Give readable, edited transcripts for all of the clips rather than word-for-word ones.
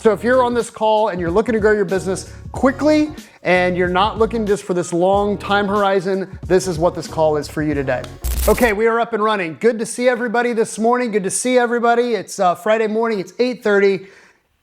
So if you're on this call and you're looking to grow your business quickly and you're not looking just for this long time horizon, this is what this call is for you today. Okay, we are up and running. Good to see everybody this morning. Good to see everybody. It's Friday morning. It's 8:30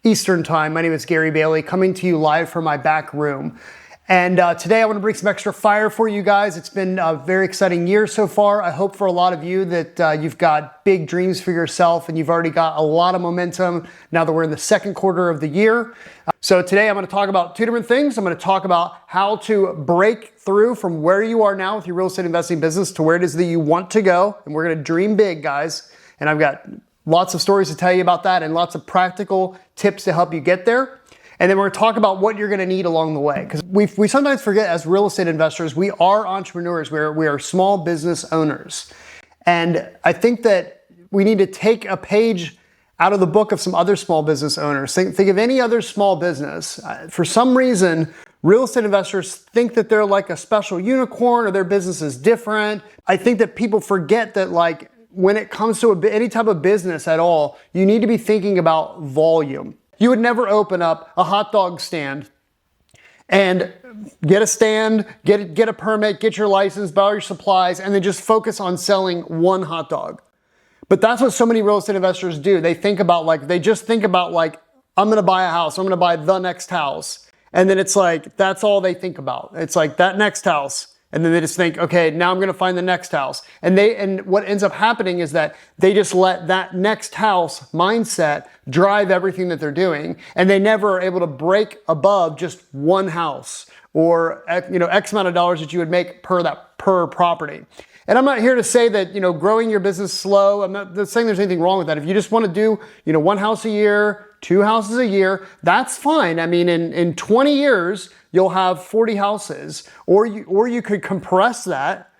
Eastern time. My name is Gary Bailey, coming to you live from my back room. And today I want to bring some extra fire for you guys. It's been a very exciting year so far. I hope for a lot of you that you've got big dreams for yourself and you've already got a lot of momentum now that we're in the second quarter of the year. So today I'm going to talk about two different things. I'm going to talk about how to break through from where you are now with your real estate investing business to where it is that you want to go. And we're going to dream big, guys. And I've got lots of stories to tell you about that and lots of practical tips to help you get there. And then we're going to talk about what you're going to need along the way. Because we sometimes forget, as real estate investors, we are entrepreneurs. We are small business owners. And I think that we need to take a page out of the book of some other small business owners. Think of any other small business. For some reason, real estate investors think that they're like a special unicorn or their business is different. I think that people forget that, like, when it comes to any type of business at all, you need to be thinking about volume. You would never open up a hot dog stand and get a stand, get a permit, get your license, buy all your supplies, and then just focus on selling one hot dog. But that's what so many real estate investors do. They think about I'm going to buy a house. I'm going to buy the next house. And then it's like, that's all they think about. It's like that next house. And then they just think, okay, now I'm going to find the next house. And what ends up happening is that they just let that next house mindset drive everything that they're doing. And they never are able to break above just one house or, X amount of dollars that you would make per property. And I'm not here to say that, growing your business slow. I'm not saying there's anything wrong with that. If you just want to do, one house a year, two houses a year, that's fine. I mean, in 20 years, you'll have 40 houses, or you could compress that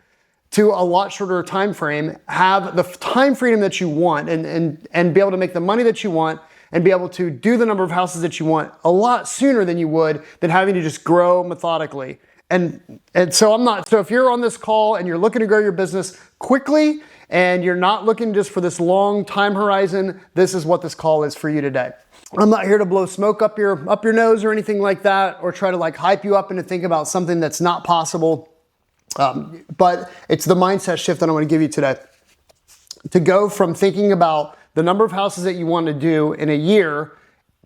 to a lot shorter time frame, have the time freedom that you want and be able to make the money that you want and be able to do the number of houses that you want a lot sooner than you would than having to just grow methodically. And so if you're on this call and you're looking to grow your business quickly and you're not looking just for this long time horizon, this is what this call is for you today. I'm not here to blow smoke up your nose or anything like that, or try to hype you up into think about something that's not possible. But it's the mindset shift that I want to give you today. To go from thinking about the number of houses that you want to do in a year,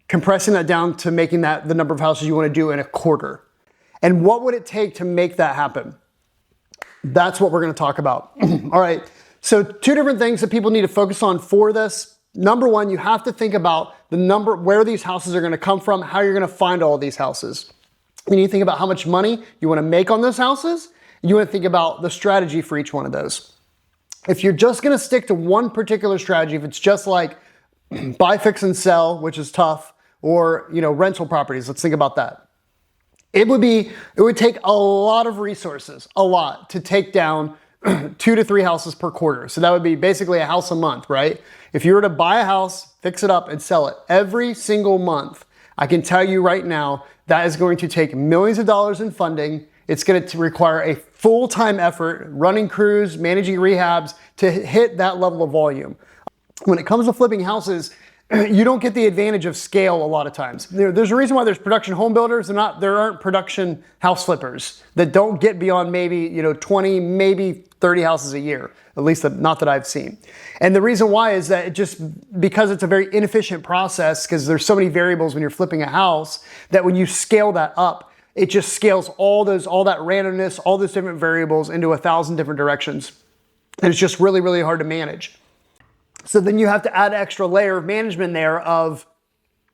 compressing that down to making that the number of houses you want to do in a quarter. And what would it take to make that happen? That's what we're going to talk about. All right. So two different things that people need to focus on for this. Number one, you have to think about where these houses are going to come from, how you're going to find all these houses. You need to think about how much money you want to make on those houses. You want to think about the strategy for each one of those. If you're just going to stick to one particular strategy, if it's just like buy, fix, and sell, which is tough, or, rental properties, let's think about that. It would take a lot of resources, to take down 2 to 3 houses per quarter. So that would be basically a house a month, right? If you were to buy a house, fix it up, and sell it every single month, I can tell you right now, that is going to take millions of dollars in funding. It's going to require a full-time effort, running crews, managing rehabs to hit that level of volume. When it comes to flipping houses, you don't get the advantage of scale a lot of times. There's a reason why there's production home builders. There aren't production house flippers that don't get beyond maybe 20, maybe 30 houses a year, at least not that I've seen. And the reason why is that because it's a very inefficient process, because there's so many variables when you're flipping a house, that when you scale that up, it just scales all that randomness, all those different variables into 1,000 different directions. And it's just really, really hard to manage. So then you have to add an extra layer of management there of,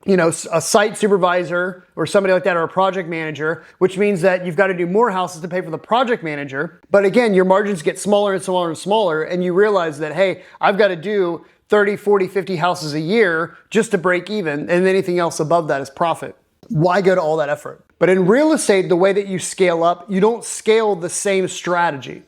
a site supervisor or somebody like that, or a project manager, which means that you've got to do more houses to pay for the project manager. But again, your margins get smaller and smaller and smaller, and you realize that, hey, I've got to do 30, 40, 50 houses a year just to break even, and anything else above that is profit. Why go to all that effort? But in real estate, the way that you scale up, you don't scale the same strategy.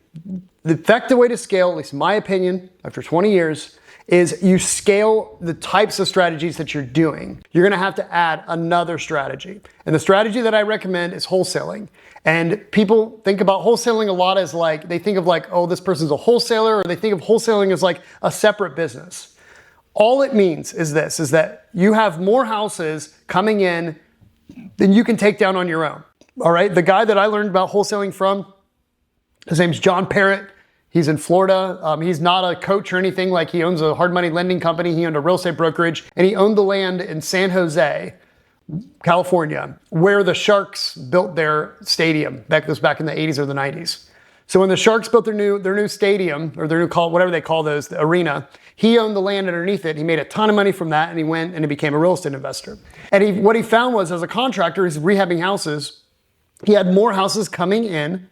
The effective way to scale, at least in my opinion, after 20 years, is you scale the types of strategies that you're doing. You're gonna have to add another strategy. And the strategy that I recommend is wholesaling. And people think about wholesaling a lot as they think of oh, this person's a wholesaler, or they think of wholesaling as a separate business. All it means is this, is that you have more houses coming in than you can take down on your own. All right, the guy that I learned about wholesaling from, his name's John Parrot. He's in Florida. He's not a coach or anything. Like, he owns a hard money lending company. He owned a real estate brokerage, and he owned the land in San Jose, California, where the Sharks built their stadium. That goes back in the 80s or the 90s. So when the Sharks built their new stadium, or their new whatever they call those, the arena, he owned the land underneath it. He made a ton of money from that, and he went and he became a real estate investor. And what he found was, as a contractor, he's rehabbing houses. He had more houses coming in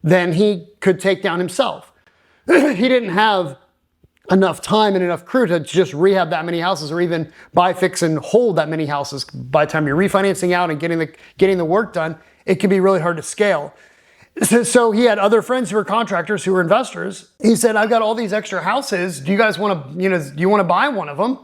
than he could take down himself. He didn't have enough time and enough crew to just rehab that many houses, or even buy, fix, and hold that many houses. By the time you're refinancing out and getting the work done, it can be really hard to scale. So he had other friends who were contractors, who were investors. He said, I've got all these extra houses. Do you guys want to, do you want to buy one of them?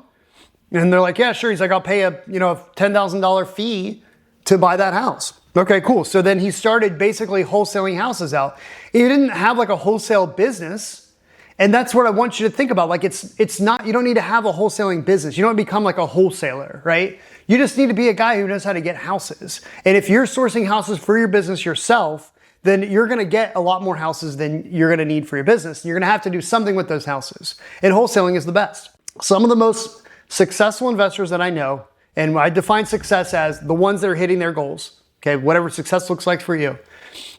And they're like, yeah, sure. He's like, I'll pay a $10,000 fee to buy that house. Okay, cool. So then he started basically wholesaling houses out. He didn't have like a wholesale business. And that's what I want you to think about. Like, it's not, you don't need to have a wholesaling business. You don't become like a wholesaler, right? You just need to be a guy who knows how to get houses. And if you're sourcing houses for your business yourself, then you're going to get a lot more houses than you're going to need for your business. You're going to have to do something with those houses. And wholesaling is the best. Some of the most successful investors that I know, and I define success as the ones that are hitting their goals, okay, whatever success looks like for you.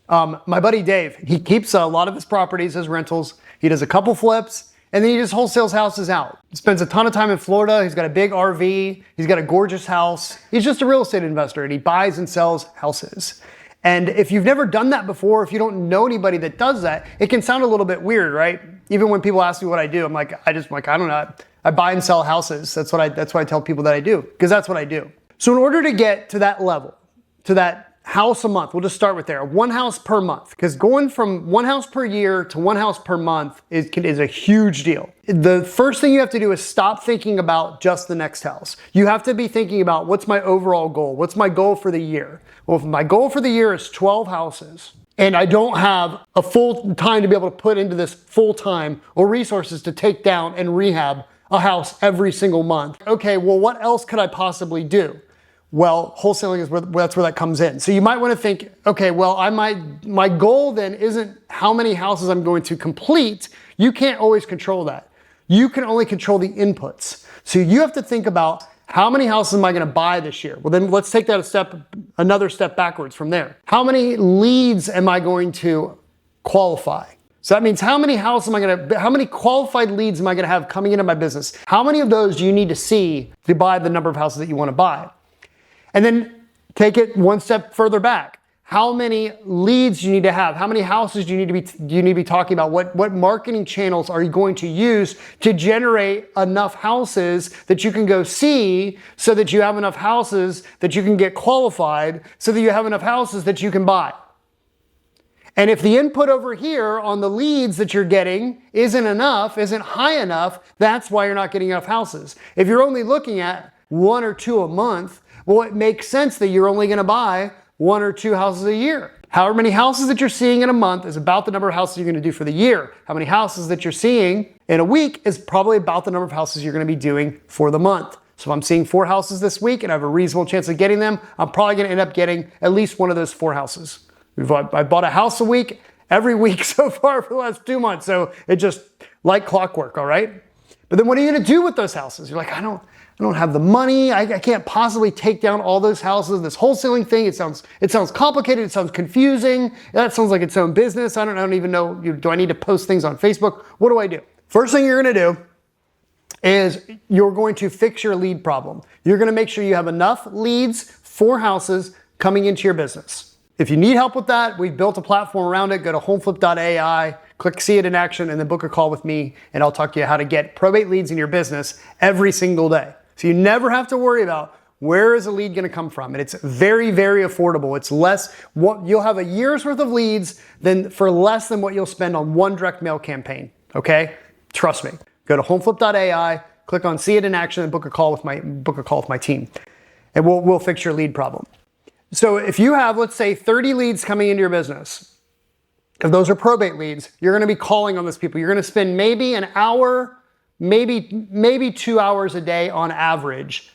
My buddy Dave, he keeps a lot of his properties as rentals. He does a couple flips, and then he just wholesales houses out. He spends a ton of time in Florida. He's got a big RV. He's got a gorgeous house. He's just a real estate investor, and he buys and sells houses. And if you've never done that before, if you don't know anybody that does that, it can sound a little bit weird, right? Even when people ask me what I do, I'm like, I don't know. I buy and sell houses. That's what I tell people that I do, because that's what I do. So in order to get to that level, to that house a month, we'll just start with there, one house per month, because going from one house per year to one house per month is a huge deal. The first thing you have to do is stop thinking about just the next house. You have to be thinking about, what's my overall goal? What's my goal for the year? Well, if my goal for the year is 12 houses, and I don't have a full time to be able to put into this full time or resources to take down and rehab a house every single month. Okay, well, what else could I possibly do? Well, wholesaling that's where that comes in. So you might want to think, okay, well, my goal then isn't how many houses I'm going to complete. You can't always control that. You can only control the inputs. So you have to think about, how many houses am I going to buy this year? Well, then let's take that another step backwards from there. How many leads am I going to qualify? So that means how many qualified leads am I going to have coming into my business? How many of those do you need to see to buy the number of houses that you want to buy? And then take it one step further back. How many leads do you need to have? How many houses do you need to be talking about? What marketing channels are you going to use to generate enough houses that you can go see, so that you have enough houses that you can get qualified, so that you have enough houses that you can buy? And if the input over here on the leads that you're getting isn't high enough, that's why you're not getting enough houses. If you're only looking at 1 or 2 a month, well, it makes sense that you're only going to buy 1 or 2 houses a year. However many houses that you're seeing in a month is about the number of houses you're going to do for the year. How many houses that you're seeing in a week is probably about the number of houses you're going to be doing for the month. So if I'm seeing 4 houses this week and I have a reasonable chance of getting them, I'm probably going to end up getting at least one of those 4 houses. I bought a house a week every week so far for the last 2 months. So it just like clockwork, all right? But then what are you going to do with those houses? You're like, I don't have the money. I can't possibly take down all those houses. This wholesaling thing, it sounds complicated. It sounds confusing. That sounds like its own business. I don't even know. Do I need to post things on Facebook? What do I do? First thing you're going to do is you're going to fix your lead problem. You're going to make sure you have enough leads for houses coming into your business. If you need help with that, we've built a platform around it. Go to HomeFlip AI, click See It in Action, and then book a call with me, and I'll talk to you how to get probate leads in your business every single day. So you never have to worry about where is a lead going to come from. And it's very, very affordable. It's less, you'll have a year's worth of leads for less than what you'll spend on one direct mail campaign. Okay? Trust me. Go to HomeFlip.ai, click on See It in Action, and book a call with my team. And we'll fix your lead problem. So if you have, let's say, 30 leads coming into your business, if those are probate leads, you're going to be calling on those people. You're going to spend maybe an hour maybe 2 hours a day on average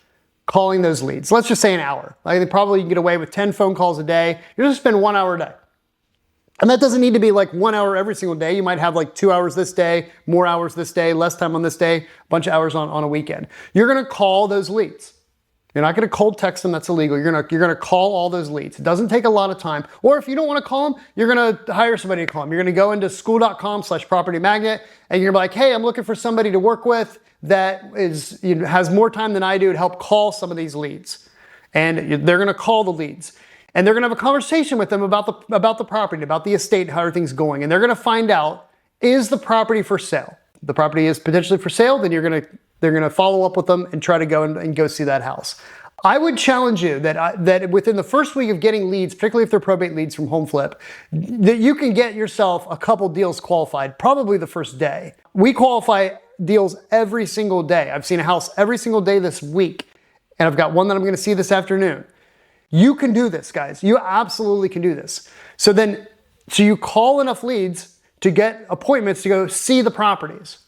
calling those leads. Let's just say an hour. Like probably you can get away with 10 phone calls a day. You're just spend 1 hour a day. And that doesn't need to be like 1 hour every single day. You might have like 2 hours this day, more hours this day, less time on this day, a bunch of hours on a weekend. You're gonna call those leads. You're not gonna cold text them, that's illegal. You're gonna call all those leads. It doesn't take a lot of time. Or if you don't wanna call them, you're gonna hire somebody to call them. You're gonna go into school.com/propertymagnet and you're gonna be like, hey, I'm looking for somebody to work with that has more time than I do to help call some of these leads. And they're gonna call the leads. And they're gonna have a conversation with them about the property, about the estate, how everything's going. And they're gonna find out, is the property for sale? If the property is potentially for sale, then they're gonna follow up with them and try to go and go see that house. I would challenge you that within the first week of getting leads, particularly if they're probate leads from HomeFlip, that you can get yourself a couple deals qualified, probably the first day. We qualify deals every single day. I've seen a house every single day this week, and I've got one that I'm gonna see this afternoon. You can do this, guys. You absolutely can do this. So you call enough leads to get appointments to go see the properties.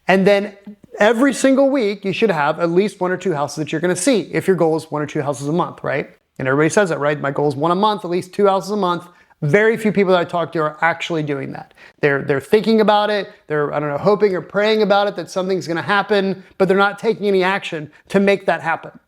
And then every single week, you should have at least 1 or 2 houses that you're gonna see if your goal is 1 or 2 houses a month, right? And everybody says that, right? My goal is 1 a month, at least 2 houses a month. Very few people that I talk to are actually doing that. They're thinking about it. They're, I don't know, hoping or praying about it that something's gonna happen, but they're not taking any action to make that happen.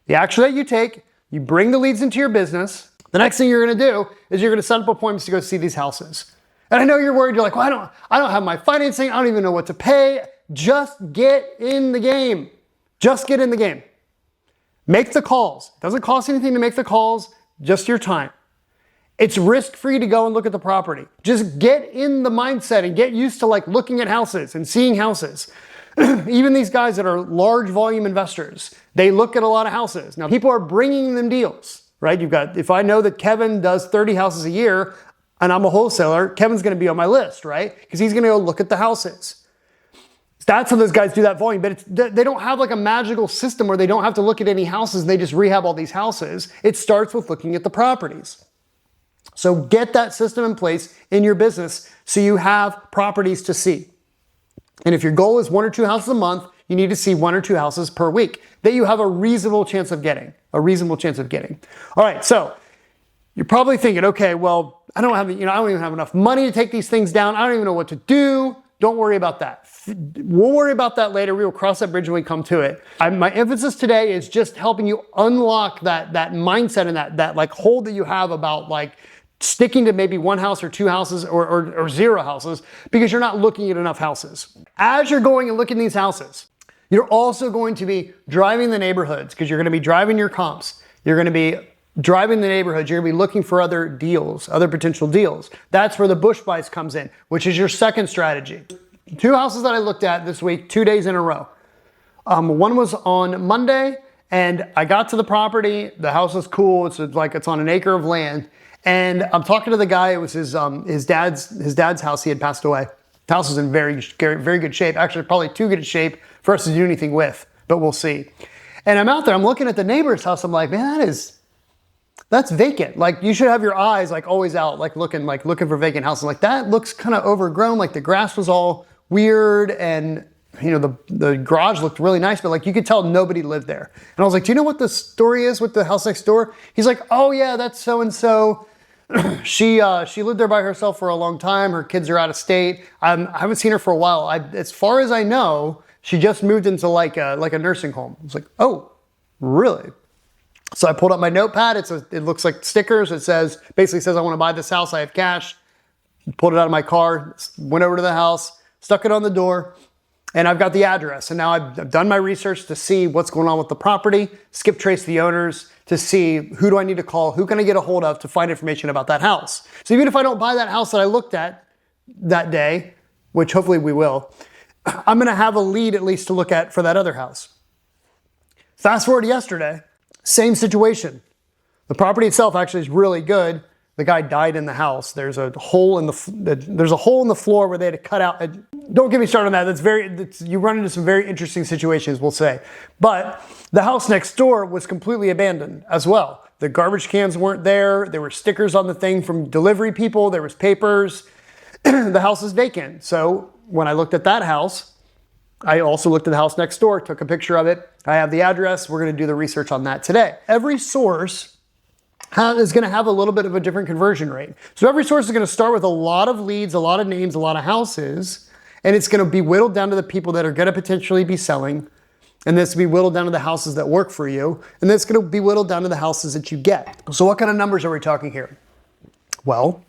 The action that you take, you bring the leads into your business. The next thing you're gonna do is you're gonna set up appointments to go see these houses. And I know you're worried, you're like, well, I don't have my financing, I don't even know what to pay. Just get in the game. Just get in the game. Make the calls. It doesn't cost anything to make the calls, just your time. It's risk-free to go and look at the property. Just get in the mindset and get used to like looking at houses and seeing houses. Even these guys that are large volume investors, they look at a lot of houses. Now, people are bringing them deals, right? If I know that Kevin does 30 houses a year and I'm a wholesaler, Kevin's gonna be on my list, right? Because he's gonna go look at the houses. That's how those guys do that volume, but they don't have like a magical system where they don't have to look at any houses, they just rehab all these houses. It starts with looking at the properties. So get that system in place in your business so you have properties to see. And if your goal is 1 or 2 houses a month, you need to see 1 or 2 houses per week that you have a reasonable chance of getting. All right, so you're probably thinking, okay, well, I don't even have enough money to take these things down. I don't even know what to do. Don't worry about that. We'll worry about that later. We will cross that bridge when we come to it. My emphasis today is just helping you unlock that mindset and that like hold that you have about like sticking to maybe 1 house or 2 houses or 0 houses because you're not looking at enough houses. As you're going and looking at these houses, you're also going to be driving the neighborhoods because you're going to be driving your comps. You're going to be driving the neighborhoods. You're going to be looking for other deals, other potential deals. That's where the bush buys comes in, which is your second strategy. 2 houses that I looked at this week, 2 days in a row. One was on Monday and I got to the property. The house was cool. It's on an acre of land. And I'm talking to the guy. It was his dad's house. He had passed away. The house was in very good shape. Actually, probably too good a shape for us to do anything with, but we'll see. And I'm out there. I'm looking at the neighbor's house. I'm like, man, that's vacant. Like you should have your eyes like always out, like looking for vacant houses. Like that looks kind of overgrown. Like the grass was all weird, and the garage looked really nice, but like you could tell nobody lived there. And I was like, do you know what the story is with the house next door? He's like, oh yeah, that's so and so. She lived there by herself for a long time. Her kids are out of state. I haven't seen her for a while. As far as I know, she just moved into like a nursing home. I was like, oh, really? So I pulled up my notepad. It looks like stickers. It basically says I want to buy this house. I have cash. Pulled it out of my car. Went over to the house. Stuck it on the door. And I've got the address. And now I've done my research to see what's going on with the property, skip trace the owners to see who do I need to call, who can I get a hold of to find information about that house. So even if I don't buy that house that I looked at that day, which hopefully we will, I'm gonna have a lead at least to look at for that other house. Fast forward to yesterday, same situation. The property itself actually is really good. The guy died in the house. There's a hole in the floor where they had to cut out. Don't get me started on that. You run into some very interesting situations, we'll say. But the house next door was completely abandoned as well. The garbage cans weren't there. There were stickers on the thing from delivery people. There was papers. The house is vacant. So when I looked at that house, I also looked at the house next door, took a picture of it. I have the address. We're going to do the research on that today. Every source is going to have a little bit of a different conversion rate. So every source is going to start with a lot of leads, a lot of names, a lot of houses, and it's going to be whittled down to the people that are going to potentially be selling. And this will be whittled down to the houses that work for you. And then it's going to be whittled down to the houses that you get. So what kind of numbers are we talking here? Well,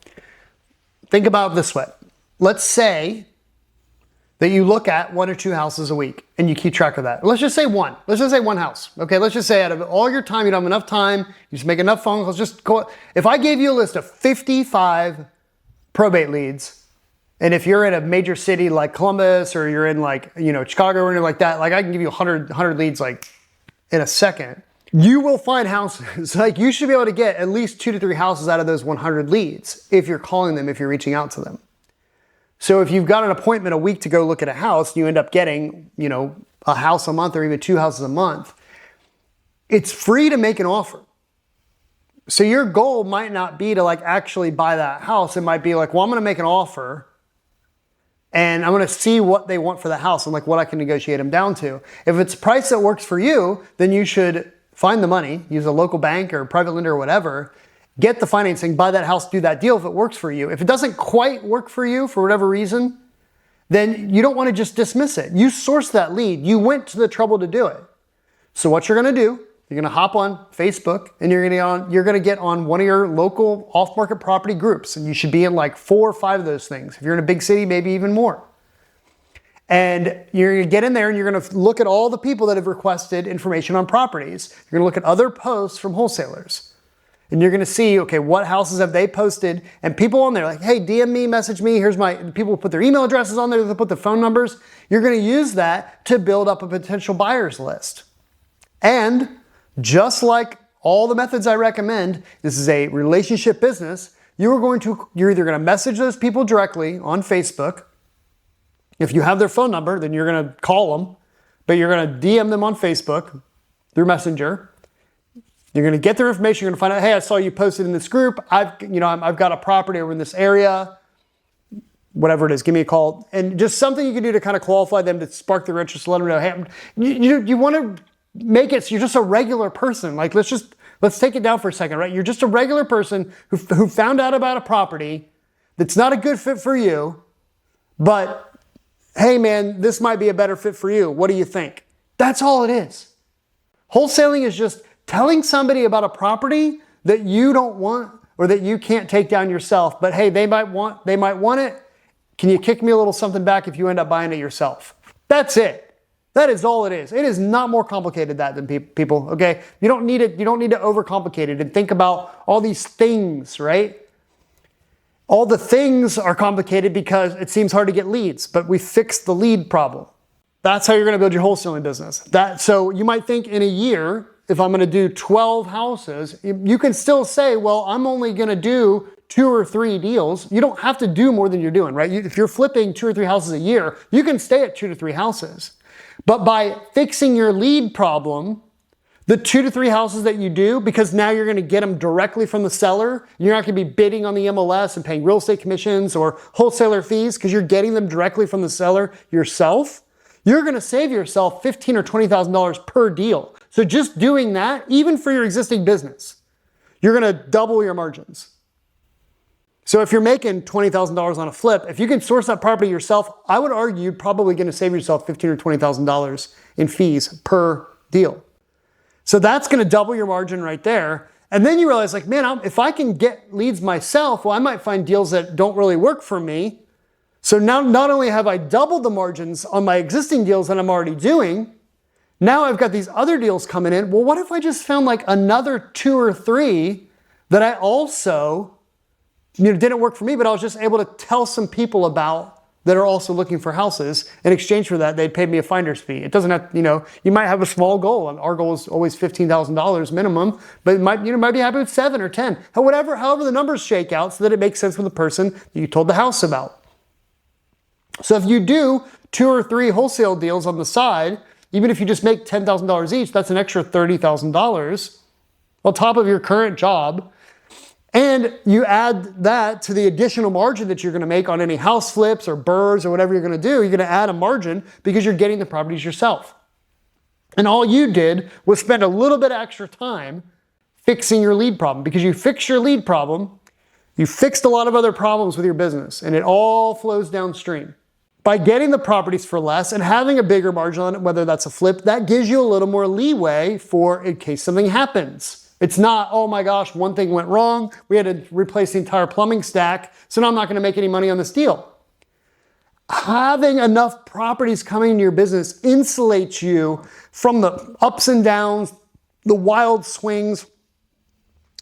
think about it this way. Let's say that you look at 1 or 2 houses a week and you keep track of that. Let's just say one. Let's just say one house. Okay, let's just say out of all your time, you don't have enough time, you just make enough phone calls, just go. If I gave you a list of 55 probate leads, and if you're in a major city like Columbus or you're in like, Chicago or anything like that, like I can give you 100 leads like in a second. You will find houses, like you should be able to get at least 2 to 3 houses out of those 100 leads if you're calling them, if you're reaching out to them. So if you've got an appointment a week to go look at a house, you end up getting, a house a month or even 2 houses a month. It's free to make an offer. So your goal might not be to like actually buy that house. It might be like, well, I'm going to make an offer and I'm going to see what they want for the house and like what I can negotiate them down to. If it's a price that works for you, then you should find the money, use a local bank or private lender or whatever, get the financing, buy that house, do that deal if it works for you. If it doesn't quite work for you for whatever reason, then you don't want to just dismiss it. You sourced that lead. You went to the trouble to do it. So what you're going to do, you're going to hop on Facebook and you're going to get on one of your local off-market property groups. And you should be in like 4 or 5 of those things. If you're in a big city, maybe even more. And you're going to get in there and you're going to look at all the people that have requested information on properties. You're going to look at other posts from wholesalers. And you're going to see, okay, what houses have they posted? And people on there like, hey, DM me, message me. Here's people put their email addresses on there. They put the phone numbers. You're going to use that to build up a potential buyers list. And just like all the methods I recommend, this is a relationship business. You're either going to message those people directly on Facebook. If you have their phone number, then you're going to call them, but you're going to DM them on Facebook through Messenger. You're going to get their information. You're going to find out, hey, I saw you posted in this group. I've got a property over in this area. Whatever it is, give me a call. And just something you can do to kind of qualify them, to spark their interest, to let them know, hey, you want to make it so you're just a regular person. Like, let's take it down for a second, right? You're just a regular person who found out about a property that's not a good fit for you, but hey, man, this might be a better fit for you. What do you think? That's all it is. Wholesaling is just telling somebody about a property that you don't want or that you can't take down yourself, but hey, they might want it. Can you kick me a little something back if you end up buying it yourself? That's it. That is all it is. It is not more complicated than people, okay? You don't need it. You don't need to overcomplicate it and think about all these things, right? All the things are complicated because it seems hard to get leads, but we fixed the lead problem. That's how you're going to build your wholesaling business. So you might think in a year, if I'm going to do 12 houses, you can still say, well, I'm only going to do 2 or 3 deals. You don't have to do more than you're doing, right? If you're flipping 2 or 3 houses a year, you can stay at 2 to 3 houses. But by fixing your lead problem, the 2 to 3 houses that you do, because now you're going to get them directly from the seller, you're not going to be bidding on the MLS and paying real estate commissions or wholesaler fees because you're getting them directly from the seller yourself, you're going to save yourself $15,000 or $20,000 per deal. So just doing that, even for your existing business, you're going to double your margins. So if you're making $20,000 on a flip, if you can source that property yourself, I would argue you're probably going to save yourself $15,000 or $20,000 in fees per deal. So that's going to double your margin right there. And then you realize like, man, if I can get leads myself, well, I might find deals that don't really work for me. So now not only have I doubled the margins on my existing deals that I'm already doing, now I've got these other deals coming in. Well, what if I just found like another 2 or 3 that I also, didn't work for me, but I was just able to tell some people about that are also looking for houses. In exchange for that, they'd pay me a finder's fee. It doesn't have, you might have a small goal. Our goal is always $15,000 minimum, but might be happy with 7 or 10, however the numbers shake out so that it makes sense for the person that you told the house about. So if you do 2 or 3 wholesale deals on the side, even if you just make $10,000 each, that's an extra $30,000 on top of your current job. And you add that to the additional margin that you're going to make on any house flips or burrs or whatever you're going to do. You're going to add a margin because you're getting the properties yourself. And all you did was spend a little bit of extra time fixing your lead problem, because you fixed your lead problem, you fixed a lot of other problems with your business, and it all flows downstream. By getting the properties for less and having a bigger margin on it, whether that's a flip, that gives you a little more leeway for in case something happens. It's not, oh my gosh, one thing went wrong, we had to replace the entire plumbing stack, so now I'm not going to make any money on this deal. Having enough properties coming into your business insulates you from the ups and downs, the wild swings,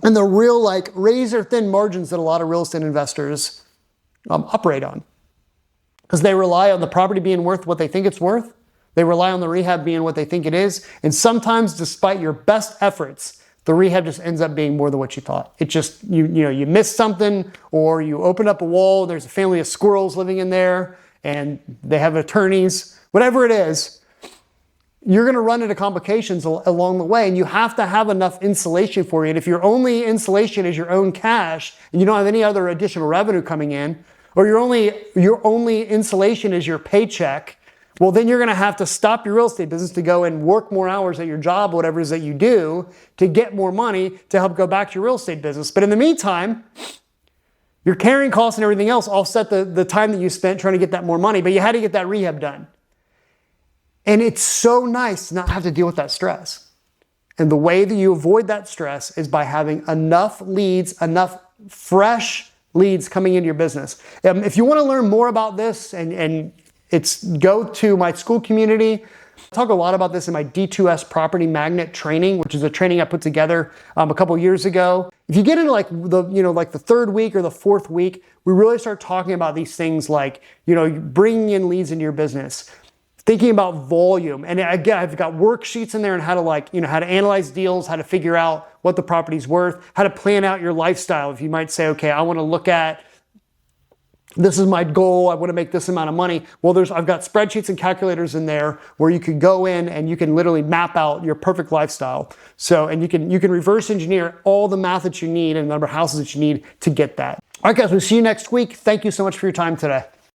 and the real like razor thin margins that a lot of real estate investors operate on. Because they rely on the property being worth what they think it's worth. They rely on the rehab being what they think it is. And sometimes, despite your best efforts, the rehab just ends up being more than what you thought. It just, you missed something, or you open up a wall, there's a family of squirrels living in there, and they have attorneys, whatever it is, you're going to run into complications along the way, and you have to have enough insulation for you. And if your only insulation is your own cash, and you don't have any other additional revenue coming in, or your only insulation is your paycheck, well, then you're going to have to stop your real estate business to go and work more hours at your job, whatever it is that you do, to get more money to help go back to your real estate business. But in the meantime, your carrying costs and everything else offset the time that you spent trying to get that more money, but you had to get that rehab done. And it's so nice to not have to deal with that stress. And the way that you avoid that stress is by having enough leads, enough fresh leads coming into your business. If you want to learn more about this, and go to my school community. I talk a lot about this in my D2S property magnet training, which is a training I put together a couple years ago. If you get into like the third week or the fourth week, we really start talking about these things like, bringing in leads into your business, thinking about volume. And again, I've got worksheets in there on how to how to analyze deals, how to figure out what the property's worth, how to plan out your lifestyle. If you might say, okay, I want to look at, this is my goal, I want to make this amount of money. Well, I've got spreadsheets and calculators in there where you can go in and you can literally map out your perfect lifestyle. So, and you can reverse engineer all the math that you need and the number of houses that you need to get that. All right, guys, we'll see you next week. Thank you so much for your time today.